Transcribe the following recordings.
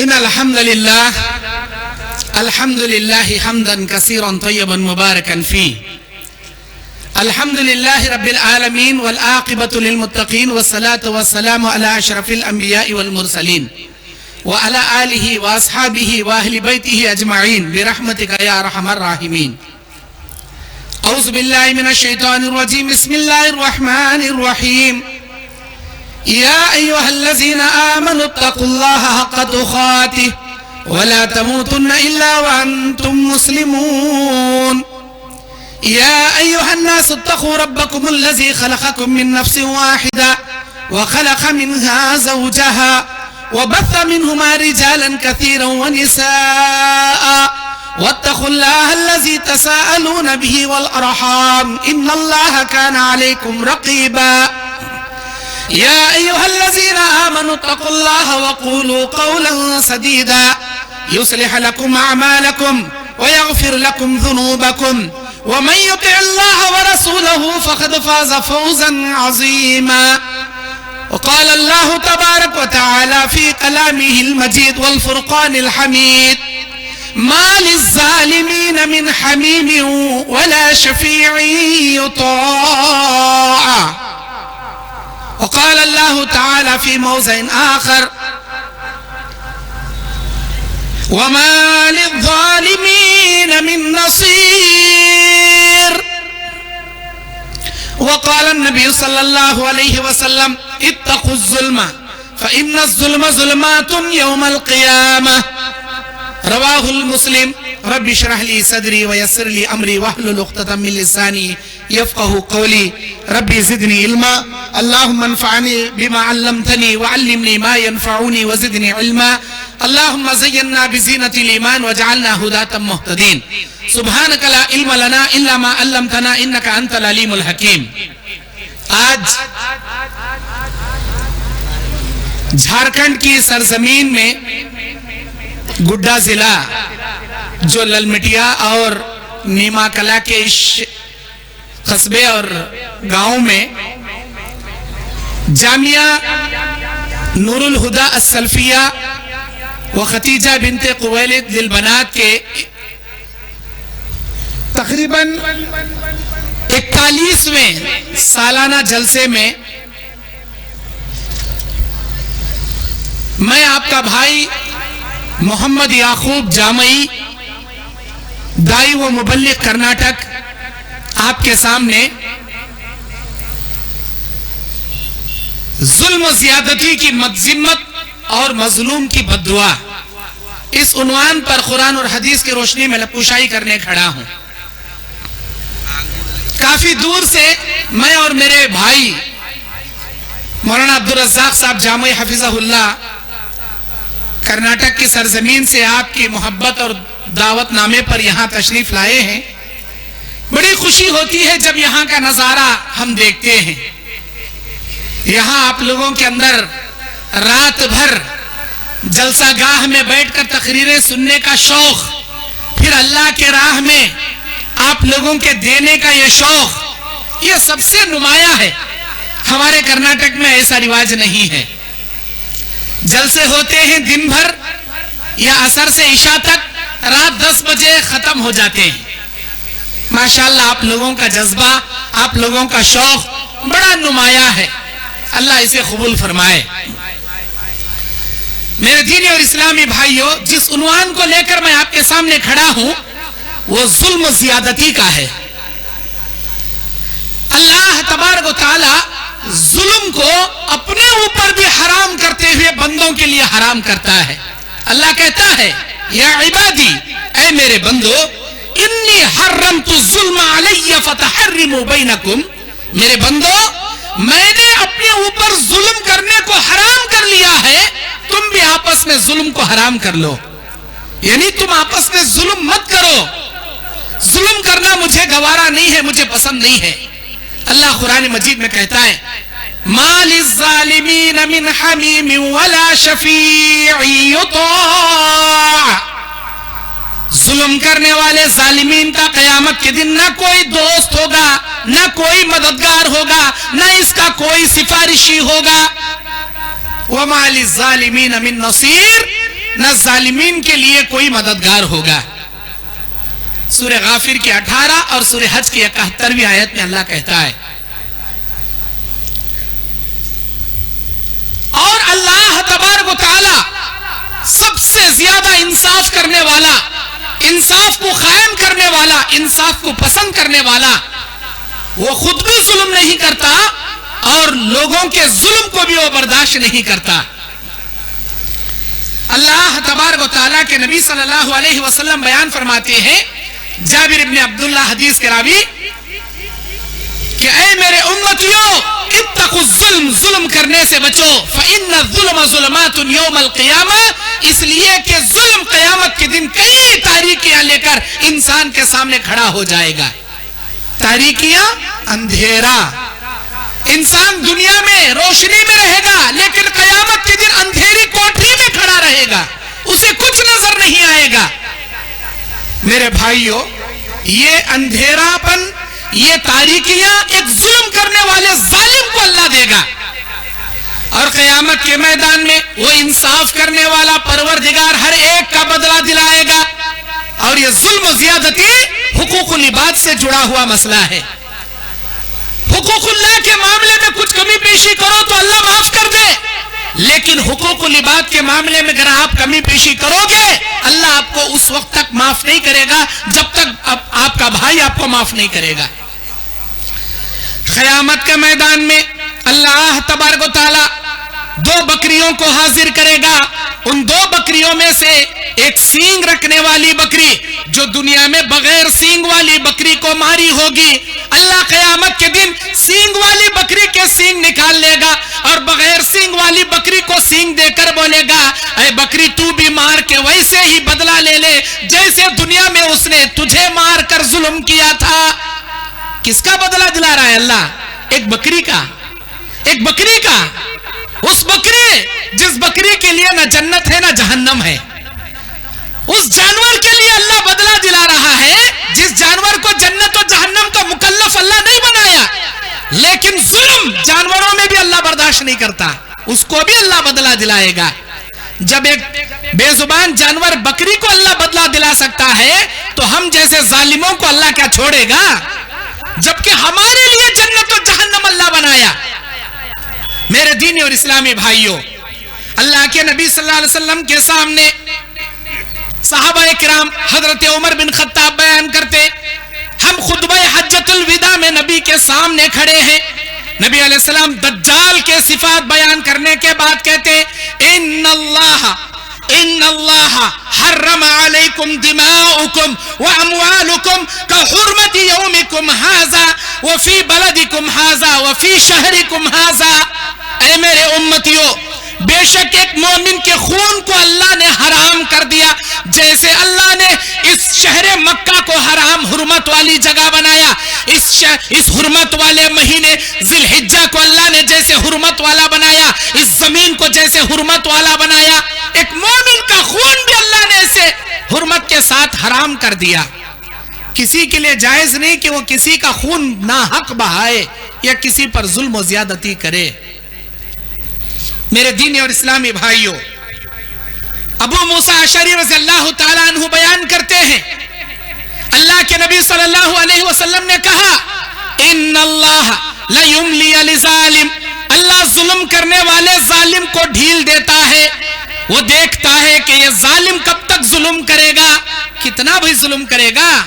إن الحمد لله حمدا كثيرا طيبا مباركا فيه. الحمد لله رب العالمين والعاقبة للمتقين والصلاة والسلام على أشرف الأنبياء والمرسلين وعلى آله وأصحابه وأهل بيته أجمعين برحمتك يا أرحم الراحمين. أعوذ بالله من الشيطان الرجيم. بسم الله الرحمن الرحيم. يا أيها الذين آمنوا اتقوا الله حق تقاته ولا تموتن إلا وأنتم مسلمون. يا أيها الناس اتقوا ربكم الذي خلقكم من نفس واحدة وخلق منها زوجها وبث منهما رجالا كثيرا ونساء واتقوا الله الذي تساءلون به والأرحام إن الله كان عليكم رقيبا. يا أيها الذين آمنوا اتقوا الله وقولوا قولا سديدا يصلح لكم أعمالكم ويغفر لكم ذنوبكم ومن يطع الله ورسوله فقد فاز فوزا عظيما. وقال الله تبارك وتعالى في كلامه المجيد والفرقان الحميد: ما للظالمين من حميم ولا شفيع يطاع. وقال الله تعالى في موضع آخر: وما للظالمين من نصير. وقال النبي صلى الله عليه وسلم: اتقوا الظلم فإن الظلم ظلمات يوم القيامة. رواه المسلم. رب اشرح لي صدري ويسر لي أمري واحلل عقدة من لساني يفقه قولي. ربي زدني علما. اللهم انفعني بما علمتني وعلمني ما ينفعني وزدني علما. اللهم زينا بزينة الإيمان وجعلنا هداة مهتدين. سبحانك لا علم لنا إلا ما علمتنا إنك أنت العليم الحكيم. آج جھارکھنڈ کی سرزمین میں گڈا ضلع جو للمٹیا اور نیما کلا کے قصبے اور گاؤں میں جامعہ نور الہدا السلفیہ و ختیجہ بنت قویلد للبنات کے تقریباً 41ویں سالانہ جلسے میں میں آپ کا بھائی محمد یعقوب جامعی دائی و مبلغ کرناٹک آپ کے سامنے ظلم و زیادتی کی مذمت اور مظلوم کی بددعا اس عنوان پر قرآن اور حدیث کی روشنی میں لپوشائی کرنے کھڑا ہوں. کافی دور سے میں اور میرے بھائی مولانا عبدالرزاق صاحب جامعی حفظہ اللہ کرناٹک کی سرزمین سے آپ کی محبت اور دعوت نامے پر یہاں تشریف لائے ہیں. بڑی خوشی ہوتی ہے جب یہاں کا نظارہ ہم دیکھتے ہیں. یہاں آپ لوگوں کے اندر رات بھر جلسہ گاہ میں بیٹھ کر تقریریں سننے کا شوق، پھر اللہ کے راہ میں آپ لوگوں کے دینے کا یہ شوق، یہ سب سے نمایاں ہے. ہمارے کرناٹک میں ایسا رواج نہیں ہے. جلسے ہوتے ہیں دن بھر یا عصر سے عشاء تک، رات 10 بجے ختم ہو جاتے ہیں. ماشاءاللہ آپ لوگوں کا جذبہ، آپ لوگوں کا شوق بڑا نمایاں ہے. اللہ اسے قبول فرمائے. میرے دینی اور اسلامی بھائیوں، جس عنوان کو لے کر میں آپ کے سامنے کھڑا ہوں وہ ظلم و زیادتی کا ہے. اللہ تبارک و تعالی ظلم کو اپنے اوپر بھی حرام کرتے ہوئے بندوں کے لیے حرام کرتا ہے. اللہ کہتا ہے: یا عبادی، اے میرے بندو، انی حرمت الظلم علی فتحرموا بینکم. میرے بندو، میں نے اپنے اوپر ظلم کرنے کو حرام کر لیا ہے، تم بھی آپس میں ظلم کو حرام کر لو. یعنی تم آپس میں ظلم مت کرو. ظلم کرنا مجھے گوارا نہیں ہے، مجھے پسند نہیں ہے. اللہ قرآن مجید میں کہتا ہے: ما للظالمین من حمیم ولا شفیع یطاع. ظلم کرنے والے ظالمین کا قیامت کے دن نہ کوئی دوست ہوگا، نہ کوئی مددگار ہوگا، نہ اس کا کوئی سفارشی ہوگا. وما للظالمین من نصیر. نہ ظالمین کے لیے کوئی مددگار ہوگا. سورہ غافر کی 18 اور سورہ حج کی 71ویں آیت میں اللہ کہتا ہے. اور اللہ تبارک و تعالی سب سے زیادہ انصاف کرنے والا، انصاف کو قائم کرنے والا، انصاف کو پسند کرنے والا. وہ خود بھی ظلم نہیں کرتا اور لوگوں کے ظلم کو بھی وہ برداشت نہیں کرتا. اللہ تبارک و تعالیٰ کے نبی صلی اللہ علیہ وسلم بیان فرماتے ہیں، جابر ابن عبداللہ حدیث کے راوی، کہ اے میرے امتیوں، اتقوا الظلم، ظلم کرنے سے بچو، فإن الظلم ظلمات یوم القیامہ، اس لیے کہ ظلم قیامت کے دن کئی تاریکیاں لے کر انسان کے سامنے کھڑا ہو جائے گا. تاریکیاں، اندھیرا. انسان دنیا میں روشنی میں رہے گا لیکن قیامت کے دن اندھیری کوٹھی میں کھڑا رہے گا، اسے کچھ نظر نہیں آئے گا. میرے بھائیوں، یہ اندھیرا پن، یہ تاریکیاں ایک ظلم کرنے والے ظالم کو اللہ دے گا، اور قیامت کے میدان میں وہ انصاف کرنے والا پروردگار ہر ایک کا بدلہ دلائے گا. اور یہ ظلم و زیادتی حقوق العباد سے جڑا ہوا مسئلہ ہے. حقوق اللہ کے معاملے میں کچھ کمی پیشی کرو تو اللہ معاف کر دے، لیکن حقوق العباد کے معاملے میں اگر آپ کمی پیشی کرو گے، اللہ آپ کو اس وقت تک معاف نہیں کرے گا جب تک آپ کا بھائی آپ کو معاف نہیں کرے گا. قیامت کے میدان میں اللہ تبارک و تعالی 2 بکریوں کو حاضر کرے گا. ان 2 بکریوں میں سے ایک سینگ رکھنے والی بکری، جو دنیا میں بغیر سینگ والی بکری کو ماری ہوگی، اللہ قیامت کے دن سینگ والی بکری کے سینگ نکال لے گا اور بغیر سینگ والی بکری کو سینگ دے کر بولے گا، اے بکری تو بھی مار کے ویسے ہی بدلہ لے لے جیسے دنیا میں اس نے تجھے مار کر ظلم کیا تھا. کس کا بدلہ دلا رہا ہے اللہ؟ ایک بکری کا. ایک بکری کا. اس بکری جس بکری کے لیے نہ جنت ہے نہ جہنم ہے، اس جانور کے لیے اللہ بدلہ دلا رہا ہے جس جانور کو جنت و جہنم کا مکلف اللہ نہیں بنایا. لیکن ظلم جانوروں میں بھی اللہ برداشت نہیں کرتا، اس کو بھی اللہ بدلہ دلائے گا. جب ایک بے زبان جانور بکری کو اللہ بدلہ دلا سکتا ہے تو ہم جیسے ظالموں کو اللہ کیا چھوڑے گا؟ جبکہ ہمارے لیے جنت و جہنم اللہ بنایا. میرے دینی اور اسلامی بھائیوں، اللہ کے نبی صلی اللہ علیہ وسلم کے سامنے صحابہ کرام حضرت عمر بن خطاب بیان کرتے، ہم خطبہ حجۃ الوداع میں نبی کے سامنے کھڑے ہیں. نبی علیہ السلام دجال کے صفات بیان کرنے کے بعد کہتے، ان اللہ حرم علیکم دماؤکم واموالکم کحرمت یومکم ھذا وفی بلدکم ھذا وفی شہرکم ھذا. اے میرے امتیوں، بے شک ایک مومن کے خون کو اللہ نے حرام کر دیا جیسے اللہ نے اس شہر مکہ کو حرام حرمت والی جگہ بنایا. اس حرمت والے مہینے ذی الحجہ کو اللہ نے جیسے حرمت والا بنایا، اس زمین کو جیسے حرمت والا بنایا، ایک مومن کا خون بھی اللہ نے اسے حرمت کے ساتھ حرام کر دیا. کسی کے لیے جائز نہیں کہ وہ کسی کا خون ناحق بہائے یا کسی پر ظلم و زیادتی کرے. میرے دینی اور اسلامی بھائیوں، ابو موسیٰ اشعری رضی اللہ تعالیٰ عنہ بیان کرتے ہیں، اللہ کے نبی صلی اللہ علیہ وسلم نے کہا، ان اللہ لیملی للظالم، اللہ ظلم کرنے والے ظالم کو ڈھیل دیتا ہے. وہ دیکھتا ہے کہ یہ ظالم کب تک ظلم کرے گا، کتنا بھی ظلم کرے گا.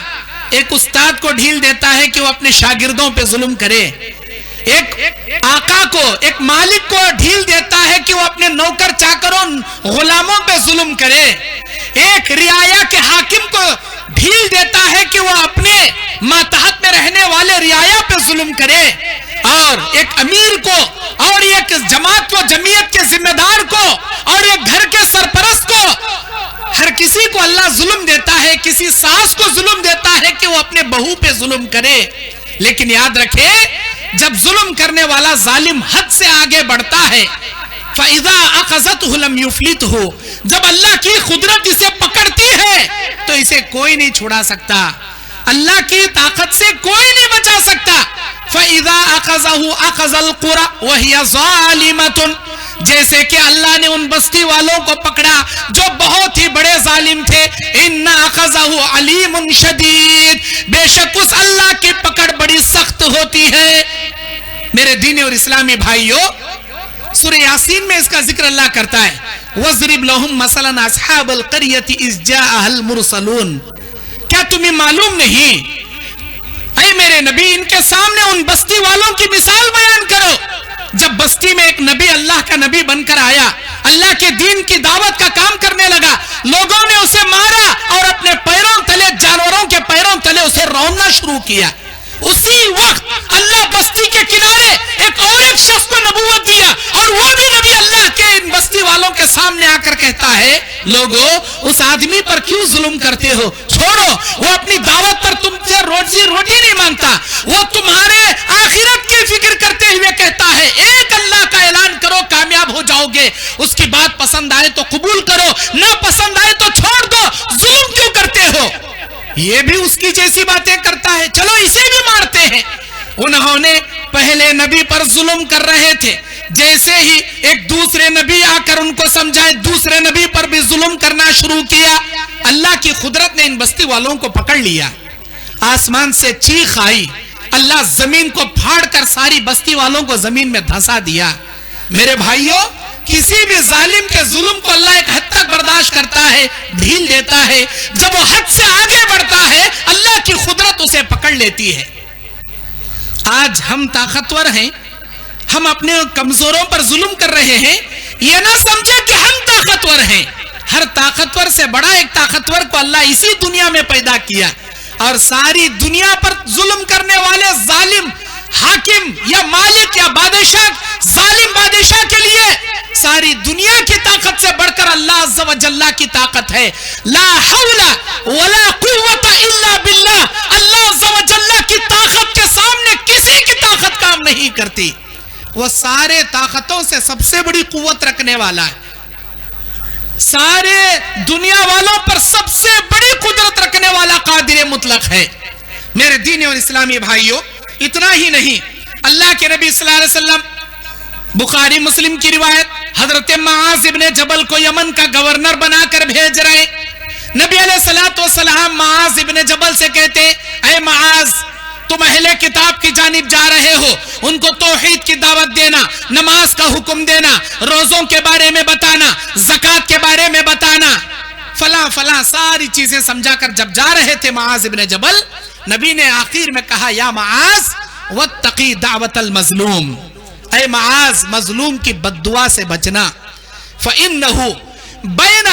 ایک استاد کو ڈھیل دیتا ہے کہ وہ اپنے شاگردوں پہ ظلم کرے. ایک آقا کو، ایک مالک کو ڈھیل دیتا ہے کہ وہ اپنے نوکر چاکروں غلاموں پہ ظلم کرے. ایک رعایا کے حاکم کو ڈھیل دیتا ہے کہ وہ اپنے ماتحت میں رہنے والے رعایا پہ ظلم کرے. اور ایک امیر کو، اور ایک جماعت کو، جمعیت کے ذمہ دار کو، اور ایک گھر کے سرپرست کو، ہر کسی کو اللہ ظلم دیتا ہے. کسی ساس کو ظلم دیتا ہے کہ وہ اپنے بہو پہ ظلم کرے. لیکن یاد رکھے، جب ظلم کرنے والا ظالم حد سے آگے بڑھتا ہے، فَإِذَا أَخَذَتْهُ لَمْ يُفْلِتْهُ، جب اللہ کی قدرت اسے پکڑتی ہے تو اسے کوئی نہیں چھڑا سکتا، اللہ کی طاقت سے کوئی نہیں بچا سکتا. فَإِذَا أَخَذَهُ أَخَذَ الْقُرَى وَهِيَ ظَالِمَةٌ، جیسے کہ اللہ نے ان بستی والوں کو پکڑا جو بہت ہی بڑے ظالم تھے. ان اخذہ علیم شدید, بے شک اس اللہ کی پکڑ بڑی سخت ہوتی ہے. میرے دینی اور اسلامی بھائیوں, سورہ یاسین میں اس کا ذکر اللہ کرتا ہے. وَاضْرِبْ لَهُمْ مَثَلًا أَصْحَابَ الْقَرْيَةِ إِذْ جَاءَهَا الْمُرْسَلُونَ. کیا تمہیں معلوم نہیں, اے میرے نبی, ان کے سامنے ان بستی والوں کی مثال بیان کرو. جب بستی میں ایک نبی اللہ کا نبی بن کر آیا, اللہ کے دین کی دعوت کا کام کرنے لگا, لوگوں نے اسے مارا اور اپنے پیروں تلے, جانوروں کے پیروں تلے اسے روننا شروع کیا. اسی وقت اللہ بستی کے کنارے ایک شخص کو نبوت دیا, اور وہ بھی نبی اللہ کے ان بستی والوں کے سامنے آ کر کہتا ہے, لوگو اس آدمی پر کیوں ظلم کرتے ہو, چھوڑو, وہ اپنی دعوت پر تم سے روٹی نہیں مانگتا, وہ تمہارے آخرت کی فکر کرتے ہوئے کہتا ہے ایک اللہ کا اعلان کرو کامیاب ہو جاؤ گے, اس کی بات پسند آئے تو قبول کرو, نہ پسند آئے تو چھوڑ دو, ظلم کیوں کرتے ہو. یہ بھی اس کی جیسی باتیں کرتا ہے, چلو اسے بھی مارتے ہیں. انہوں نے پہلے نبی پر ظلم کر رہے تھے, جیسے ہی ایک دوسرے نبی آ کر ان کو سمجھائے, دوسرے نبی پر بھی ظلم کرنا شروع کیا. اللہ کی قدرت نے ان بستی والوں کو پکڑ لیا. آسمان سے چیخ آئی, اللہ زمین کو پھاڑ کر ساری بستی والوں کو زمین میں دھسا دیا. میرے بھائیوں, کسی بھی ظالم کے ظلم کو اللہ ایک حد تک برداشت کرتا ہے, ڈھیل دیتا ہے. جب وہ حد سے آگے بڑھتا ہے, اللہ کی قدرت اسے پکڑ لیتی ہے. آج ہم طاقتور ہیں, ہم اپنے کمزوروں پر ظلم کر رہے ہیں, یہ نہ سمجھے کہ ہم طاقتور ہیں. ہر طاقتور سے بڑا ایک طاقتور کو اللہ اسی دنیا میں پیدا کیا, اور ساری دنیا پر ظلم کرنے والے ظالم حاکم یا مالک یا بادشاہ, ظالم بادشاہ کے لیے ساری دنیا کی طاقت سے بڑھ کر اللہ عز و جل کی طاقت ہے. لا حول ولا قوت الا باللہ. اللہ عز و جل کی طاقت کے سامنے کسی کی طاقت کام نہیں کرتی. وہ سارے طاقتوں سے سب سے بڑی قوت رکھنے والا ہے, سارے دنیا والوں پر سب سے بڑی قدرت رکھنے والا قادر مطلق ہے. میرے دینی اور اسلامی بھائیوں, اتنا ہی نہیں, اللہ کے نبی صلی اللہ علیہ وسلم, بخاری مسلم کی روایت, حضرت معاذ ابن جبل کو یمن کا گورنر بنا کر بھیج رہے. نبی علیہ الصلوۃ والسلام معاذ ابن جبل سے کہتے, اے معاذ, تم اہل کتاب کی جانب جا رہے ہو, ان کو توحید کی دعوت دینا, نماز کا حکم دینا, روزوں کے بارے میں بتانا, زکوٰۃ کے بارے میں بتانا, فلاں فلاں ساری چیزیں سمجھا کر جب جا رہے تھے معاذ ابن جبل, نبی نے آخر میں کہا, یا معاذ واتقی دعوت المظلوم, اے معاذ مظلوم کی بددعا سے بچنا. فإنه بین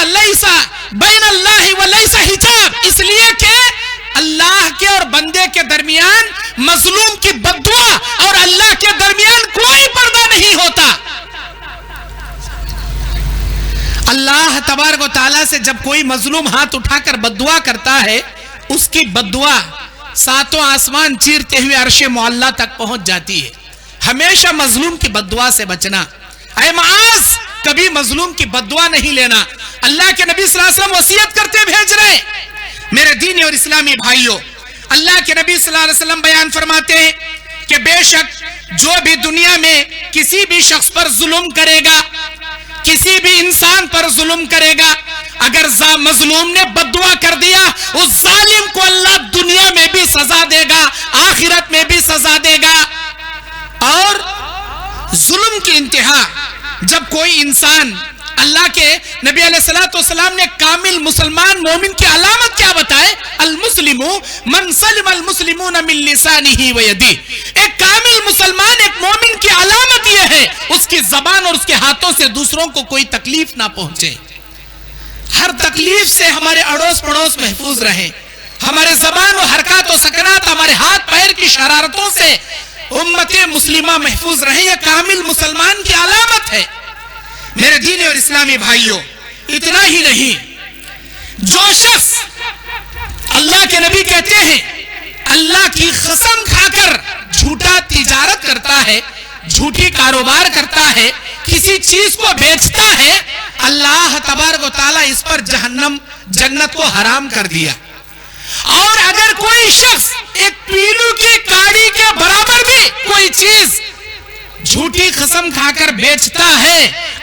اللہ ولیس حجاب, اس لیے کہ اللہ کے اور بندے کے درمیان مظلوم کی بددعا اور اللہ کے درمیان کوئی پردہ نہیں ہوتا. اللہ تبارک و تعالیٰ سے جب کوئی مظلوم ہاتھ اٹھا کر بددعا کرتا ہے, اس کی بددعا ساتوں آسمان چیرتے ہوئے عرش معلیٰ تک پہنچ جاتی ہے. ہمیشہ مظلوم کی بددعا سے بچنا. اے معاذ, کبھی مظلوم کی بددعا نہیں لینا. اللہ کے نبی صلی اللہ علیہ وسلم وصیت کرتے بھیج رہے. میرے دینی اور اسلامی بھائیوں, اللہ کے نبی صلی اللہ علیہ وسلم بیان فرماتے ہیں کہ بے شک جو بھی دنیا میں کسی بھی شخص پر ظلم کرے گا, کسی بھی انسان پر ظلم کرے گا, اگر مظلوم نے بددعا کر دیا, اس ظالم کو اللہ دنیا میں بھی سزا دے گا, آخرت میں بھی سزا دے گا. اور ظلم کی انتہا, جب کوئی انسان, اللہ کے نبی علیہ الصلوۃ والسلام نے کامل مسلمان مومن کی علامت کیا بتائے, المسلم من سلم المسلمون من لسانہ ویدہ. ایک کامل مسلمان, ایک مومن کی علامت یہ ہے, اس کی زبان اور اس کے ہاتھوں سے دوسروں کو کوئی تکلیف نہ پہنچے. ہر تکلیف سے ہمارے اڑوس پڑوس محفوظ رہیں, ہمارے زبان و حرکات و سکنات, ہمارے ہاتھ پیر کی شرارتوں سے امت مسلمہ محفوظ رہیں. یہ کامل مسلمان کی علامت ہے. میرے دینی اور اسلامی بھائیوں, اتنا ہی نہیں, جو شخص, اللہ کے نبی کہتے ہیں, اللہ کی قسم کھا کر جھوٹا تجارت کرتا ہے, جھوٹی کاروبار کرتا ہے, کسی چیز کو بیچتا ہے, اللہ تبارک و تعالیٰ اس پر جنت کو حرام کر دیا. اور اگر کوئی شخص ایک پیلو کی کاڑی کے برابر بھی کوئی چیز جھوٹی قسم کھا کر بیچتا ہے,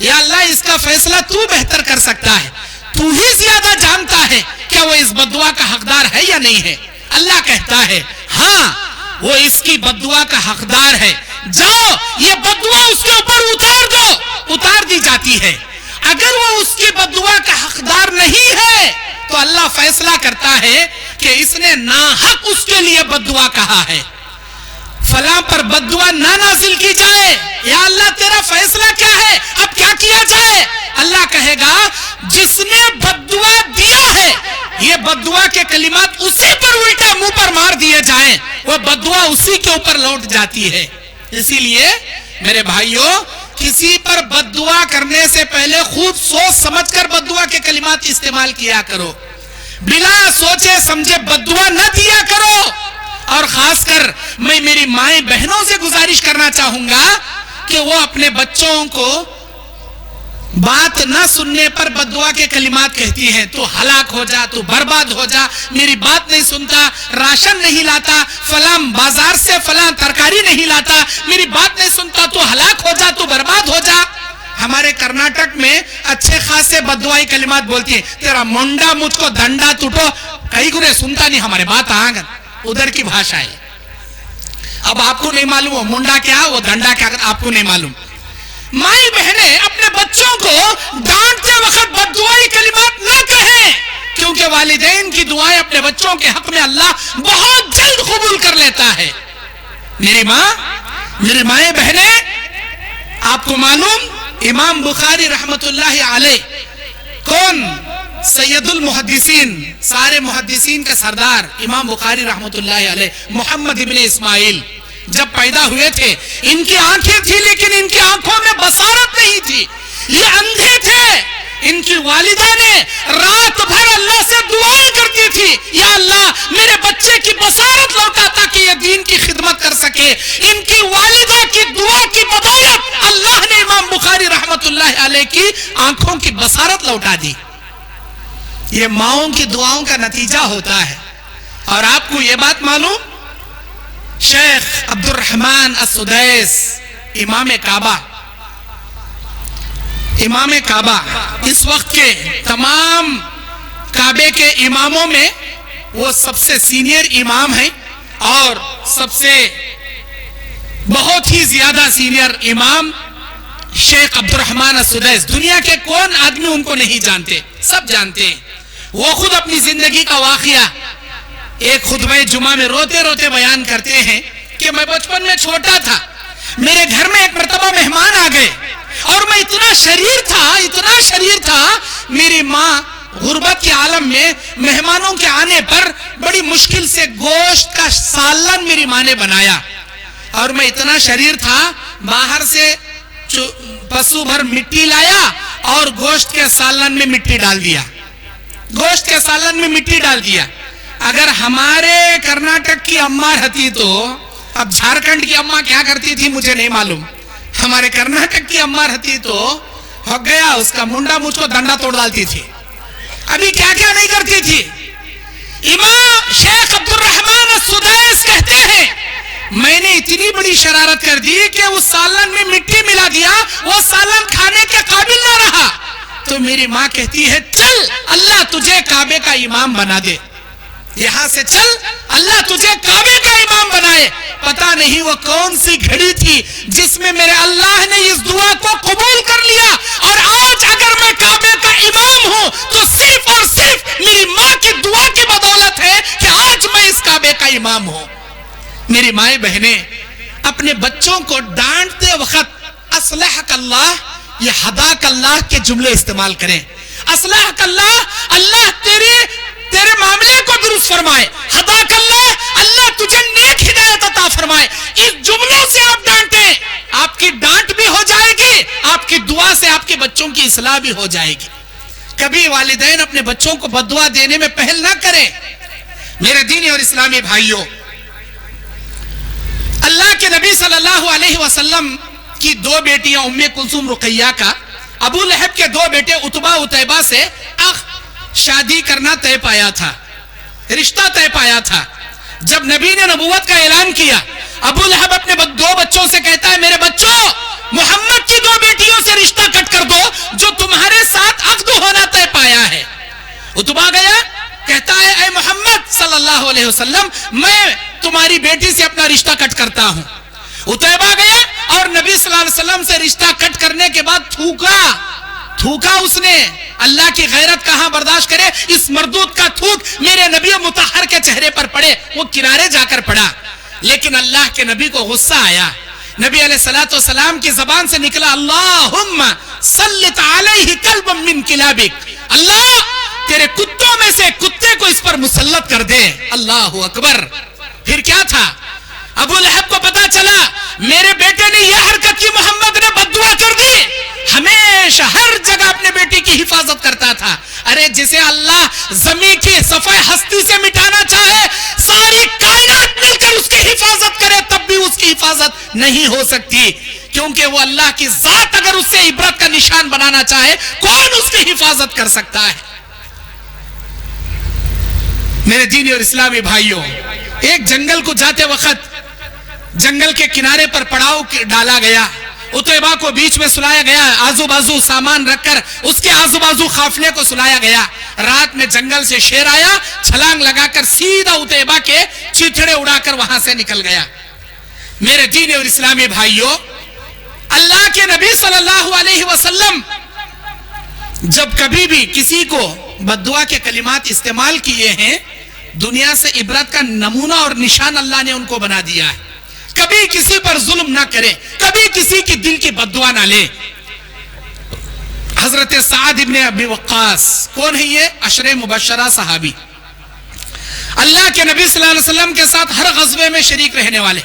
یا اللہ اس کا فیصلہ تو بہتر کر سکتا ہے، تو ہی زیادہ جانتا ہے کیا وہ اس بددعا کا حقدار ہے یا نہیں ہے۔ اللہ کہتا ہے ہاں وہ اس کی بددعا کا حقدار ہے، جاؤ یہ بددعا اس کے اوپر اتار دو، اتار دی جاتی ہے۔ اگر وہ اس کی بددعا کا حقدار نہیں ہے تو اللہ فیصلہ کرتا ہے کہ اس نے ناحق اس کے لیے بددعا کہا ہے، فلاں پر بددعا نہ نازل کی جائے۔ یا اللہ تیرا فیصلہ کیا ہے، اب کیا کیا جائے؟ اللہ کہے گا جس نے بددعا دیا ہے یہ بددعا کے کلمات اسی پر الٹا منہ پر مار دیے جائیں، وہ بددعا اسی کے اوپر لوٹ جاتی ہے۔ اسی لیے میرے بھائیوں، کسی پر بددعا کرنے سے پہلے خوب سوچ سمجھ کر بددعا کے کلمات استعمال کیا کرو، بلا سوچے سمجھے بددعا نہ دیا کرو۔ اور خاص کر میں میری مائیں بہنوں سے گزارش کرنا چاہوں گا کہ وہ اپنے بچوں کو بات نہ سننے پر بددعا کے کلمات کہتی ہیں، تو ہلاک ہو جا، تو برباد ہو جا، میری بات نہیں سنتا، راشن نہیں لاتا، فلاں بازار سے فلاں ترکاری نہیں لاتا، میری بات نہیں سنتا، تو ہلاک ہو جا، تو برباد ہو جا۔ ہمارے کرناٹک میں اچھے خاصے بددعائی کلمات بولتی ہیں، تیرا منڈا مجھ کو دنڈا ٹوٹو، کئی گرے سنتا نہیں ہمارے بات آنگن، ادھر کی بھاشا ہے۔ اب آپ کو نہیں معلوم وہ منڈا کیا وہ ڈنڈا کیا، آپ کو نہیں معلوم۔ مائی بہنیں اپنے بچوں کو ڈانٹتے وقت بددعائی کلمات نہ کہیں، کیونکہ والدین کی دعائیں اپنے بچوں کے حق میں اللہ بہت جلد قبول کر لیتا ہے۔ میری مائیں بہنیں، آپ کو معلوم امام بخاری رحمت اللہ علیہ کون؟ سید المحدثین، سارے محدثین کا سردار امام بخاری رحمت اللہ علیہ، محمد ابن اسماعیل جب پیدا ہوئے تھے ان کی آنکھیں تھی لیکن ان کی آنکھوں میں بصارت نہیں تھی، یہ اندھے تھے۔ ان کی والدہ نے رات بھر اللہ سے دعائیں کرتی تھی، یا اللہ میرے بچے کی بصارت لوٹا تاکہ یہ دین کی خدمت کر سکے۔ ان کی والدہ کی دعا کی بدولت اللہ نے امام بخاری رحمت اللہ علیہ کی آنکھوں کی بصارت لوٹا دی۔ یہ ماؤں کی دعاؤں کا نتیجہ ہوتا ہے۔ اور آپ کو یہ بات معلوم، شیخ عبد الرحمن السدیس امام کعبہ اس وقت کے تمام کعبے کے اماموں میں وہ سب سے سینئر امام ہیں، اور سب سے بہت ہی زیادہ سینئر امام شیخ عبد الرحمن السدیس۔ دنیا کے کون آدمی ان کو نہیں جانتے، سب جانتے ہیں۔ وہ خود اپنی زندگی کا واقعہ ایک خطبہ جمعہ میں روتے روتے بیان کرتے ہیں کہ میں بچپن میں چھوٹا تھا، میرے گھر میں ایک مرتبہ مہمان آ گئے اور میں اتنا شریر تھا، میری ماں غربت کے عالم میں مہمانوں کے آنے پر بڑی مشکل سے گوشت کا سالن میری ماں نے بنایا، اور میں اتنا شریر تھا، باہر سے پسو بھر مٹی لایا اور گوشت کے سالن میں مٹی ڈال دیا۔ اگر ہمارے کرناٹک کی اماں رہتی تو، اب جھارکھنڈ کی اماں کیا کرتی تھی مجھے نہیں معلوم، ہمارے کرناٹک کی اماں رہتی تو ہو گیا، اس کا منڈا مجھ کو ڈنڈا توڑ ڈالتی تھی۔ ابھی کیا کیا نہیں کرتی تھی۔ امام شیخ عبد الرحمن السدیس کہتے ہیں میں نے اتنی بڑی شرارت کر دی کہ اس سالن میں مٹی ملا دیا، وہ سالن کھانے کے قابل نہ رہا، تو میری ماں کہتی ہے چل اللہ تجھے کعبے کا امام بنا دے، یہاں سے چل اللہ تجھے کعبے کا امام بنائے۔ پتہ نہیں وہ کون سی گھڑی تھی جس میں میرے اللہ نے اس دعا کو قبول کر لیا، اور آج اگر میں کعبے کا امام ہوں تو صرف اور صرف میری ماں کی دعا کی بدولت ہے کہ آج میں اس کعبے کا امام ہوں۔ میری مائیں بہنیں اپنے بچوں کو ڈانٹتے وقت اصلحک اللہ یا ہداک اللہ کے جملے استعمال کریں۔ اصلحک اللہ، اللہ تیرے معاملے کو درست فرمائے، ہداک اللہ، اللہ تجھے نیک ہدایت عطا فرمائے۔ اس جملوں سے آپ ڈانٹیں، آپ کی ڈانٹ بھی ہو جائے گی، آپ کی دعا سے آپ کے بچوں کی اصلاح بھی ہو جائے گی۔ کبھی والدین اپنے بچوں کو بددعا دینے میں پہل نہ کریں۔ میرے دینی اور اسلامی بھائیوں، اللہ کے نبی صلی اللہ علیہ وسلم کی دو بیٹیاں ام کلثوم رقیہ کا ابو لہب کے دو بیٹے عتبہ عتیبہ سے شادی کرنا طے پایا تھا، رشتہ طے پایا تھا۔ جب نبی نے نبوت کا اعلان کیا، ابو لہب اپنے دو بچوں سے کہتا ہے میرے بچوں محمد کی 2 بیٹیوں سے رشتہ کٹ کر دو جو تمہارے ساتھ عقد ہونا طے پایا ہے۔ عتبہ گیا، کہتا ہے اے محمد صلی اللہ علیہ وسلم، میں تمہاری بیٹی سے اپنا رشتہ کٹ کرتا ہوں۔ عتبہ گیا اور نبی صلی اللہ علیہ وسلم سے رشتہ کٹ کرنے کے بعد تھوکا اس نے۔ اللہ کی غیرت کہاں برداشت کرے، اس مردود کا تھوک میرے نبی مطہر کے چہرے پر پڑے، وہ کنارے جا کر پڑا۔ لیکن اللہ کے نبی کو غصہ آیا، نبی علیہ الصلوۃ والسلام کی زبان سے نکلا اللہم سلط علیہ کلبا من کلابک، اللہ تیرے کتوں میں سے کتے کو اس پر مسلط کر دے۔ اللہ اکبر۔ پھر کیا تھا؟ ابو لہب کو پتا چلا میرے بیٹے نے یہ حرکت کی، محمد نے بد دعا کر دی۔ ہمیشہ ہر جگہ اپنے بیٹی کی حفاظت کرتا تھا۔ ارے جسے اللہ زمین کی صفحہ ہستی سے مٹانا چاہے، ساری کائنات مل کر اس کی حفاظت کرے، تب بھی اس کی حفاظت نہیں ہو سکتی، کیونکہ وہ اللہ کی ذات اگر اس سے عبرت کا نشان بنانا چاہے، کون اس کی حفاظت کر سکتا ہے؟ میرے دینی اور اسلامی بھائیوں، ایک جنگل کو جاتے وقت جنگل کے کنارے پر پڑاؤ ڈالا گیا، عتبہ کو بیچ میں سلایا گیا، آزو بازو سامان رکھ کر اس کے آزو بازو قافلے کو سلایا گیا۔ رات میں جنگل سے شیر آیا، چھلانگ لگا کر سیدھا عتبہ کے چیتڑے اڑا کر وہاں سے نکل گیا۔ میرے دینی اور اسلامی بھائیوں، اللہ کے نبی صلی اللہ علیہ وسلم جب کبھی بھی کسی کو بد دعا کے کلمات استعمال کیے ہیں، دنیا سے عبرت کا نمونہ اور نشان اللہ نے ان کو بنا دیا ہے۔ کبھی کسی پر ظلم نہ کرے، کبھی کسی کی دل کی بد دعا نہ لے۔ حضرت سعد ابن ابی وقاص کون ہے؟ یہ عشرہ مبشرہ صحابی، اللہ کے نبی صلی اللہ علیہ وسلم کے ساتھ ہر غزوے میں شریک رہنے والے۔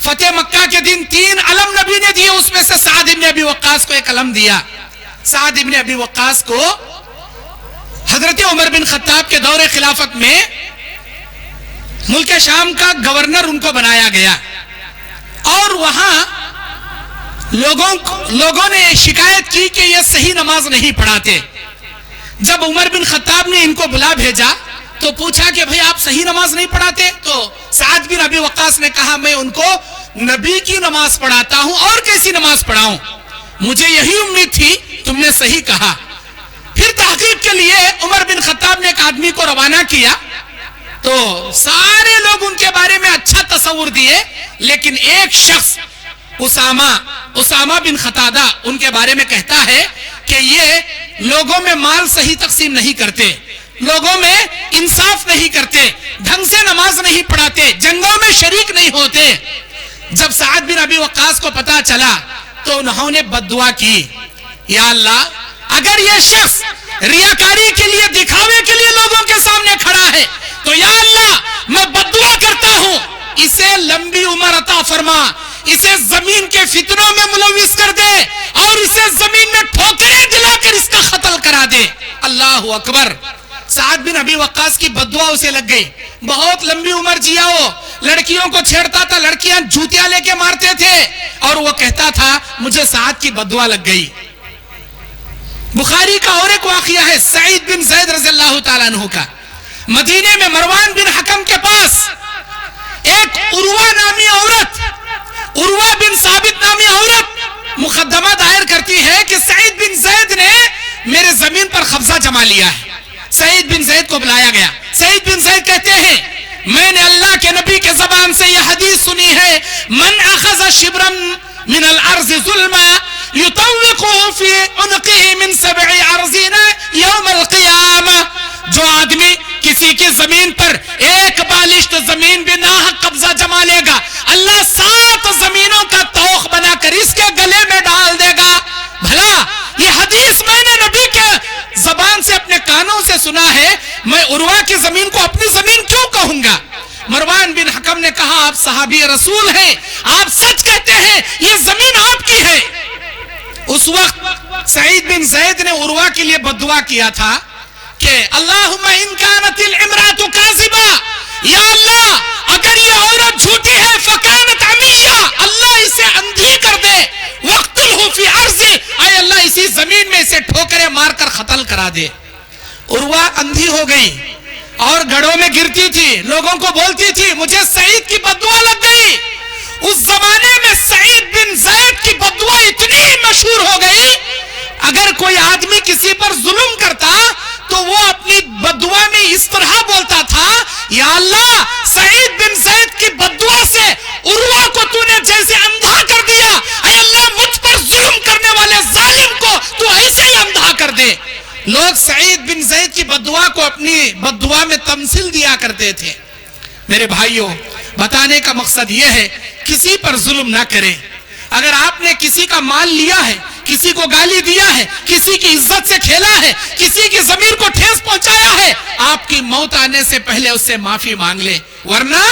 فتح مکہ کے دن 3 علم نبی نے دیے، اس میں سے سعد ابن ابی وقاص کو ایک علم دیا۔ سعد ابن ابی وقاص کو حضرت عمر بن خطاب کے دور خلافت میں ملک شام کا گورنر ان کو بنایا گیا، اور وہاں لوگوں نے شکایت کی کہ یہ صحیح نماز نہیں پڑھاتے۔ جب عمر بن خطاب نے ان کو بلا بھیجا تو پوچھا کہ بھئی آپ صحیح نماز نہیں پڑھاتے؟ تو سعد بن ابی وقاص نے کہا میں ان کو نبی کی نماز پڑھاتا ہوں، اور کیسی نماز پڑھاؤں؟ مجھے یہی امید تھی، تم نے صحیح کہا۔ پھر تحقیق کے لیے عمر بن خطاب نے ایک آدمی کو روانہ کیا، تو سارے لوگ ان کے بارے میں اچھا تصور دیے، لیکن ایک شخص اسامہ بن قتادہ ان کے بارے میں کہتا ہے کہ یہ لوگوں میں مال صحیح تقسیم نہیں کرتے، لوگوں میں انصاف نہیں کرتے، ڈھنگ سے نماز نہیں پڑھاتے، جنگوں میں شریک نہیں ہوتے۔ جب سعد بن ابی وقاص کو پتا چلا تو انہوں نے بد دعا کی، یا اللہ اگر یہ شخص ریاکاری کے لیے، دکھاوے کے لیے لوگوں کے سامنے کھڑا ہے تو یا اللہ میں بد دعا کرتا ہوں، اسے لمبی عمر عطا فرما، اسے زمین کے فتنوں میں ملوث کر دے، اور اسے زمین میں ٹھوکریں دلا کر اس کا قتل کرا دے۔ اللہ اکبر۔ سعد بن ابی وقاص کی بد دعا اسے لگ گئی، بہت لمبی عمر جیا، وہ لڑکیوں کو چھیڑتا تھا، لڑکیاں جوتیاں لے کے مارتے تھے، اور وہ کہتا تھا مجھے سعد کی بد دعا لگ گئی۔ بخاری کا اور ایک واقعہ ہے سعید بن زید رضی اللہ تعالیٰ عنہ کا۔ مدینے میں مروان بن حکم کے پاس ایک عروہ نامی عورت، عروہ بن ثابت نامی عورت مقدمہ دائر کرتی ہے کہ سعید بن زید نے میرے زمین پر قبضہ جما لیا ہے۔ سعید بن زید کو بلایا گیا، سعید بن زید کہتے ہیں میں نے اللہ کے نبی کے زبان سے یہ حدیث سنی ہے، من اخذ شبرا من الارض ظلما یطوقه فی عنقه من 7 ارضین یوم القیامہ، جو آدمی کسی کی زمین پر ایک بالشت زمین بھی ناحق قبضہ جما لے گا، اللہ 7 زمینوں کا توق بنا کر اس کے گلے میں ڈال دے گا۔ بھلا یہ حدیث میں نے نبی کے زبان سے اپنے کانوں سے سنا ہے، میں عروہ کی زمین کو اپنی زمین کیوں کہوں گا؟ مروان بن حکم نے کہا آپ صحابی رسول ہیں، آپ سچ کہتے ہیں، یہ زمین آپ کی ہے۔ اس وقت سعید بن زید نے عروہ کے لیے بد دعا کیا تھا کہ اللہم ان کانت الامرأۃ کاذبہ، یا اللہ اگر یہ عورت جھوٹی ہے فکانت عمیہ، اللہ اسے اندھی کر دے، وقتلہ فی ارضہ، اے اللہ اسی زمین میں اسے ٹھوکریں مار کر قتل کرا دے۔ عروہ اندھی ہو گئی اور گڑھوں میں گرتی تھی، لوگوں کو بولتی تھی مجھے سعید کی بد دعا لگ گئی۔ اس زمانے میں سعید بن زید کی بددعا اتنی مشہور ہو گئی، اگر کوئی آدمی کسی پر ظلم کرتا تو وہ اپنی بددعا میں اس طرح بولتا تھا، یا اللہ سعید بن زید کی بددعا سے عروہ کو تو نے جیسے اندھا کر دیا، اے اللہ مجھ پر ظلم کرنے والے ظالم کو تو ایسے ہی اندھا کر دے۔ لوگ سعید بن زید کی بددعا کو اپنی بددعا میں تمثیل دیا کرتے تھے۔ میرے بھائیوں، بتانے کا مقصد یہ ہے کسی پر ظلم نہ کریں۔ اگر آپ نے کسی کا مال لیا ہے، کسی کو گالی دیا ہے، کسی کی عزت سے کھیلا ہے، کسی کی ضمیر کو ٹھیس پہنچایا ہے، آپ کی موت آنے سے پہلے اس سے معافی مانگ لیں، ورنہ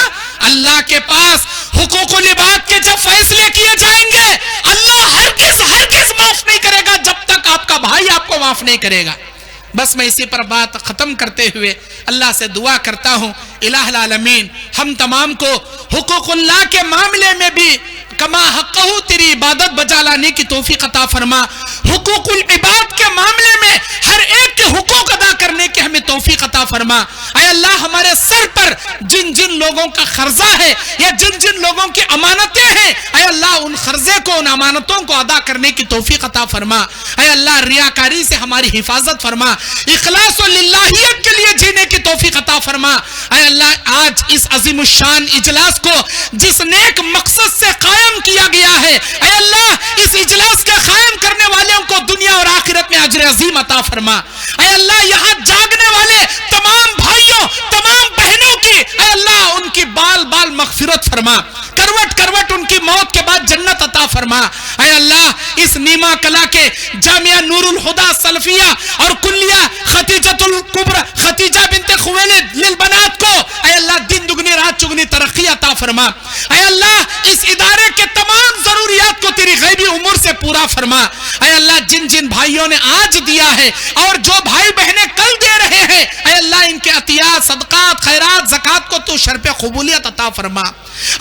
اللہ کے پاس حقوق العباد کے جب فیصلے کیے جائیں گے، اللہ ہرگز معاف نہیں کرے گا جب تک آپ کا بھائی آپ کو معاف نہیں کرے گا۔ بس میں اسی پر بات ختم کرتے ہوئے اللہ سے دعا کرتا ہوں، الہ العالمین ہم تمام کو حقوق اللہ کے معاملے میں بھی کما حقہ تیری عبادت بجا لانے کی توفیق عطا فرما، حقوق العباد کے معاملے میں ہر ایک کے حقوق ادا کرنے کی ہمیں توفیق عطا فرما۔ اے اللہ ہمارے سر پر جن جن لوگوں کا قرضہ ہے یا جن جن لوگوں کی امانتیں ہیں، اے اللہ ان قرضے کو، ان امانتوں کو ادا کرنے کی توفیق عطا فرما۔ اے اللہ ریاکاری سے ہماری حفاظت فرما، اخلاص و للہیت کے لیے جینے کی توفیق عطا فرما۔ اے اللہ آج اس عظیم الشان اجلاس کو جس نیک مقصد سے قائم کیا گیا ہے، اے اللہ اس اجلاس کے قائم کرنے والوں کو دنیا اور آخرت میں اجر عظیم عطا فرما۔ اے اللہ یہاں جاگنے والے تمام بھائیوں، تمام بہنوں کی اے اللہ ان کی بال بال مغفرت فرما، کروٹ کروٹ ان کی موت کے بعد جنت عطا فرما۔ اے اللہ اس نیما کلا کے جامعہ نور الہدی سلفیہ اور کلیہ ختیجۃ الکبری ختیجہ بنت خویلد للبنات کو اے اللہ دن دگنی رات چگنی ترقی عطا فرما۔ اے اللہ اس ادارے کے تمام ضروریات کو تیری غیبی امور سے پورا فرما۔ اے اللہ جن جن بھائیوں نے آج دیا ہے اور جو بھائی بہنیں کل دے رہے ہیں، اے اللہ ان کے عطیات، صدقات، خیرات، زکوٰۃ کو تو شرف قبولیت عطا فرما۔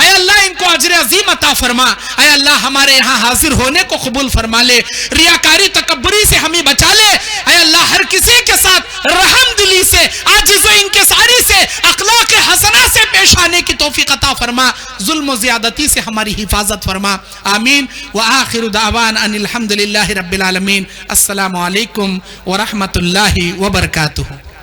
اے اللہ ان کو اجر عظیم عطا فرما۔ اے اللہ ہمارے یہاں حاضر ہونے کو قبول فرما لے، ریاکاری تکبری سے ہمیں بچا لے۔ اے اللہ ہر کسی کے ساتھ رحم دلی سے، عاجز و انکساری سے، اخلاق حسنہ سے پیش آنے کی توفیق عطا فرما، ظلم و زیادتی سے ہماری حفاظت فرما۔ آمین وآخر دعوان ان الحمدللہ رب العالمین۔ السلام علیکم ورحمۃ اللہ وبرکاتہ۔